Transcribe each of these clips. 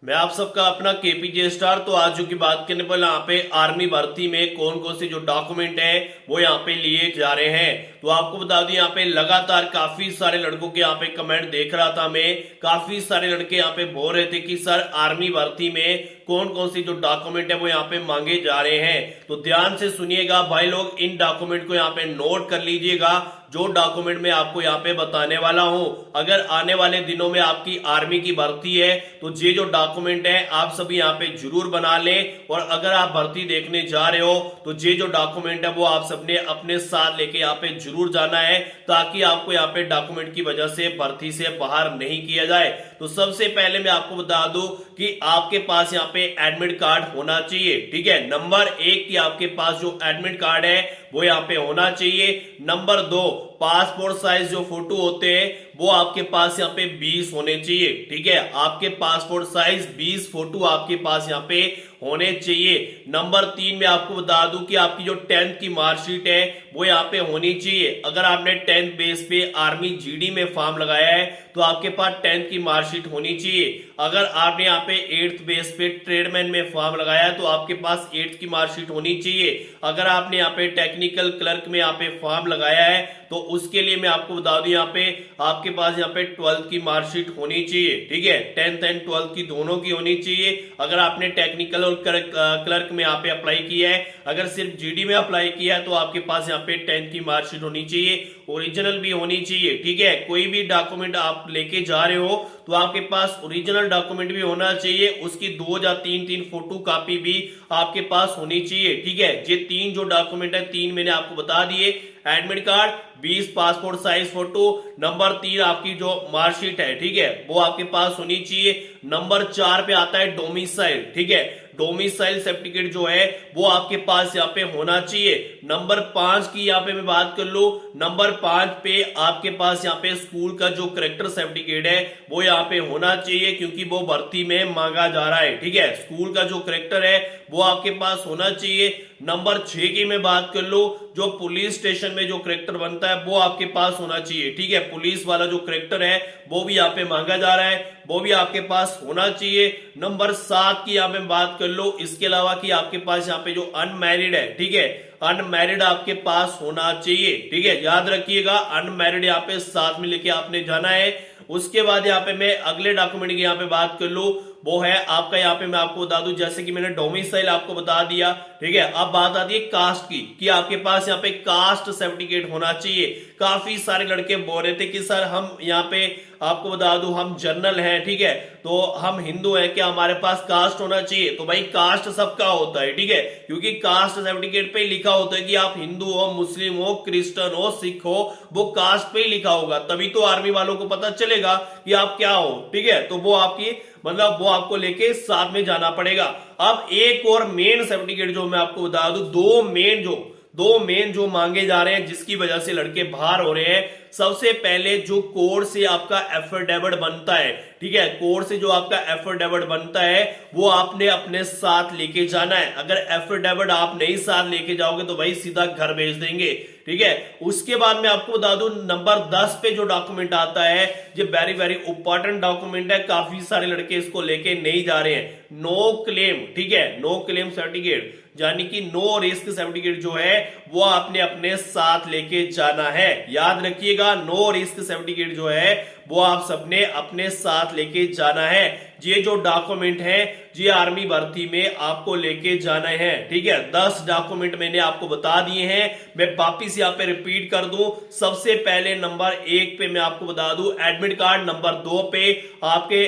मैं आप सबका अपना केपीजे स्टार। तो आज जो की बात करने पर यहाँ पे आर्मी भर्ती में कौन कौन से जो डॉक्यूमेंट है वो यहाँ पे लिए जा रहे हैं। तो आपको बता दूं यहाँ पे लगातार काफी सारे लड़कों के यहाँ पे कमेंट देख रहा था मैं। काफी सारे लड़के यहाँ पे बोल रहे थे कि सर आर्मी भर्ती में कौन कौन सी जो डॉक्यूमेंट है वो यहाँ पे मांगे जा रहे हैं। तो ध्यान से सुनिएगा भाई लोग, इन डॉक्यूमेंट को यहाँ पे नोट कर लीजिएगा जो डॉक्यूमेंट मैं आपको यहाँ पे बताने वाला हूं। अगर आने वाले दिनों में आपकी आर्मी की भर्ती है तो ये जो डॉक्यूमेंट है आप सभी यहाँ पे जरूर बना लें। और अगर आप भर्ती देखने जा रहे हो तो ये जो डॉक्यूमेंट है वो आप सबने अपने साथ लेके यहाँ पे जरूर जाना है, ताकि आपको यहाँ पे डॉक्यूमेंट की वजह से भर्ती से बाहर नहीं किया जाए। तो सबसे पहले मैं आपको बता दूं कि आपके पास यहाँ पे एडमिट कार्ड होना चाहिए। ठीक है, नंबर 1 की आपके पास जो एडमिट कार्ड है वो यहाँ पे होना चाहिए। नंबर 2, पासपोर्ट साइज जो फोटो होते हैं वो आपके पास यहाँ पे 20 होने चाहिए। ठीक है, आपके पासपोर्ट साइज 20 फोटो आपके पास यहाँ पे होने चाहिए। नंबर 3 में आपको बता दूं कि आपकी जो 10th की मार्कशीट है वो यहाँ पे होनी चाहिए। अगर आपने 10th बेस पे आर्मी जीडी में फॉर्म लगाया है तो आपके पास 10th की मार्कशीट होनी चाहिए। अगर आपने यहाँ पे 8th बेस पे ट्रेडमैन में फॉर्म लगाया है तो आपके पास 8th की मार्कशीट होनी चाहिए। अगर आपने यहाँ पे टेक्निकल क्लर्क में यहाँ पे फॉर्म लगाया है तो उसके लिए मैं आपको बता दूं यहाँ पे आपके पास यहाँ पे 12th की मार्कशीट होनी चाहिए। ठीक है, 10th एंड 12th की दोनों की होनी चाहिए। अगर आपने टेक्निकल और क्लर्क में यहाँ पे अप्लाई किया है, अगर सिर्फ जीडी में अप्लाई किया है तो आपके पास यहाँ पे 10th की मार्कशीट होनी चाहिए, ओरिजिनल भी होनी चाहिए। ठीक है, कोई भी डॉक्यूमेंट आप लेके जा रहे हो तो आपके पास ओरिजिनल डॉक्यूमेंट भी होना चाहिए, उसकी 2 या 3 फोटो कॉपी भी आपके पास होनी चाहिए। ठीक है, ये 3 जो डॉक्यूमेंट है 3 मैंने आपको बता दिए। Admit card, 20 passport size photo, number 3 आपकी जो मार्कशीट है ठीक है वो आपके पास होनी चाहिए। नंबर 4 पे आता है डोमिसाइल। ठीक है, डोमिसाइल सर्टिफिकेट जो है वो आपके पास यहाँ पे होना चाहिए। नंबर 5 की यहाँ पे मैं बात कर लूं, नंबर 5 पे आपके पास यहाँ पे स्कूल का जो करेक्टर सर्टिफिकेट है वो यहाँ पे होना चाहिए, क्योंकि वो भर्ती में मांगा जा रहा है। ठीक है, स्कूल का जो करेक्टर है वो आपके पास होना चाहिए। नंबर 6 की मैं बात कर लूं, जो पुलिस स्टेशन में जो करेक्टर बनता है वो आपके पास होना चाहिए। ठीक है, पुलिस वाला जो करेक्टर है वो भी यहाँ पे मांगा जा रहा है, वो भी आपके पास होना चाहिए। नंबर 7 की यहाँ पे बात कर लो, इसके अलावा कि आपके पास यहाँ पे जो अनमैरिड है ठीक है, अनमैरिड आपके पास होना चाहिए। ठीक है, याद रखिएगा अनमैरिड यहाँ पे साथ में लेके आपने जाना है। उसके बाद यहाँ पे मैं अगले डॉक्यूमेंट की यहाँ पे बात कर लूं, वो है आपका यहाँ पे मैं आपको बता दूं, जैसे कि मैंने डोमिसाइल आपको बता दिया। ठीक है, अब बात आती है कास्ट की कि आपके पास यहाँ पे कास्ट सर्टिफिकेट होना चाहिए। काफी सारे लड़के बोल रहे थे कि सर हम यहाँ पे आपको बता दूं हम जनरल हैं, ठीक है, तो हम हिंदू हैं, क्या हमारे पास कास्ट होना चाहिए? तो भाई कास्ट सबका होता है। ठीक है, क्योंकि कास्ट सर्टिफिकेट पे लिखा होता है कि आप हिंदू हो, मुस्लिम हो, क्रिश्चियन हो, सिख हो, वो कास्ट पे ही लिखा होगा, तभी तो आर्मी वालों को पता चलेगा कि आप क्या हो। ठीक है, तो वो आपकी मतलब वो आपको लेके साथ में जाना पड़ेगा। अब एक और मेन सर्टिफिकेट जो मैं आपको बता दूं, दो मेन जो मांगे जा रहे हैं जिसकी वजह से लड़के बाहर हो रहे हैं। सबसे पहले जो कोर्ट से आपका एफिडेविट बनता है, ठीक है, कोर्ट से जो आपका एफिडेविट बनता है वो आपने अपने साथ लेके जाना है। अगर एफिडेविट आप नहीं साथ लेके जाओगे तो भाई सीधा घर भेज देंगे। ठीक है, उसके बाद मैं आपको बता दूं नंबर 10 पे जो डॉक्यूमेंट आता है, ये वेरी वेरी इंपॉर्टेंट डॉक्यूमेंट है, काफी सारे लड़के इसको लेके नहीं जा रहे हैं। नो क्लेम, ठीक है, नो क्लेम सर्टिफिकेट यानी कि नो रिस्क सर्टिफिकेट जो है वो आपने अपने साथ लेके जाना है। याद रखिएगा, नो रिस्क सर्टिफिकेट जो है वो आप सबने अपने साथ लेके जाना है। ये जो डॉक्यूमेंट है ये आर्मी भर्ती में आपको लेके जाना है। ठीक है, 10 डॉक्यूमेंट मैंने आपको बता दिए हैं, मैं वापिस यहाँ पे रिपीट कर दूं। सबसे पहले नंबर 1 पे मैं आपको बता दूं एडमिट कार्ड, नंबर 2 पे आपके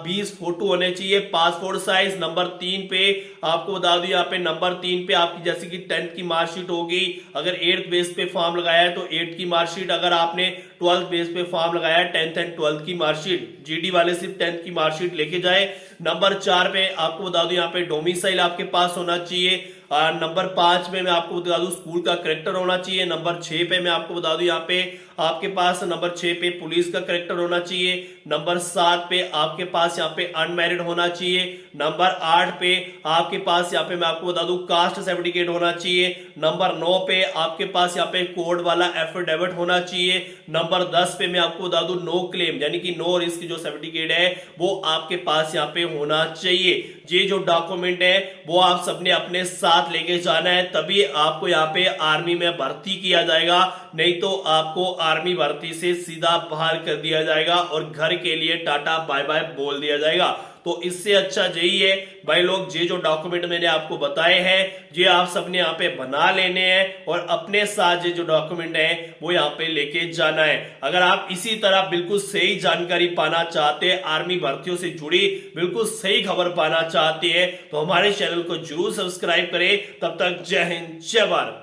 20 फोटो होने चाहिए पासपोर्ट साइज, नंबर 3 पे आपको बता दूं यहाँ पे नंबर 3 पे आपकी जैसे कि 10th की मार्कशीट होगी। अगर 8th बेस पे फॉर्म लगाया है तो 8th की मार्कशीट, अगर आपने 12th बेस पे फॉर्म लगाया है 10th एंड 12th की मार्कशीट, जीडी वाले सिर्फ 10th की मार्कशीट लेके जाए। नंबर 4 पे आपको बता दूं यहाँ पे डोमिसाइल आपके पास होना चाहिए। नंबर 5 में मैं आपको बता दूं स्कूल का करेक्टर होना चाहिए। नंबर 6 पे मैं आपको बता दूं यहाँ पे आपके पास नंबर 6 पे पुलिस का करेक्टर होना चाहिए, नंबर 7 पे आपके पास यहाँ पे अनमैरिड होना चाहिए, नंबर 8 पे आपके पास यहाँ पे मैं आपको बता दूं कास्ट सर्टिफिकेट होना चाहिए, नंबर 9 पे आपके पास यहाँ पे कोर्ट वाला एफिडेविट होना चाहिए, नंबर 10 पे मैं आपको बता दूं नो क्लेम यानी कि नो रिस्क जो सर्टिफिकेट है वो आपके पास यहाँ पे होना चाहिए। ये जो डॉक्यूमेंट है वो आप सबने अपने साथ लेके जाना है, तभी आपको यहाँ पे आर्मी में भर्ती किया जाएगा, नहीं तो आपको आर्मी भर्ती से सीधा बाहर कर दिया जाएगा और घर के लिए टाटा बाय बाय बोल दिया जाएगा। तो इससे अच्छा यही है भाई लोग, ये जो डॉक्यूमेंट मैंने आपको बताए हैं ये आप सबने यहाँ पे बना लेने हैं और अपने साथ ये जो डॉक्यूमेंट है वो यहाँ पे लेके जाना है। अगर आप इसी तरह बिल्कुल सही जानकारी पाना चाहते हैं, आर्मी भर्तियों से जुड़ी बिल्कुल सही खबर पाना चाहते हैं तो हमारे चैनल को जरूर सब्सक्राइब करें। तब तक जय हिंद जय भारत।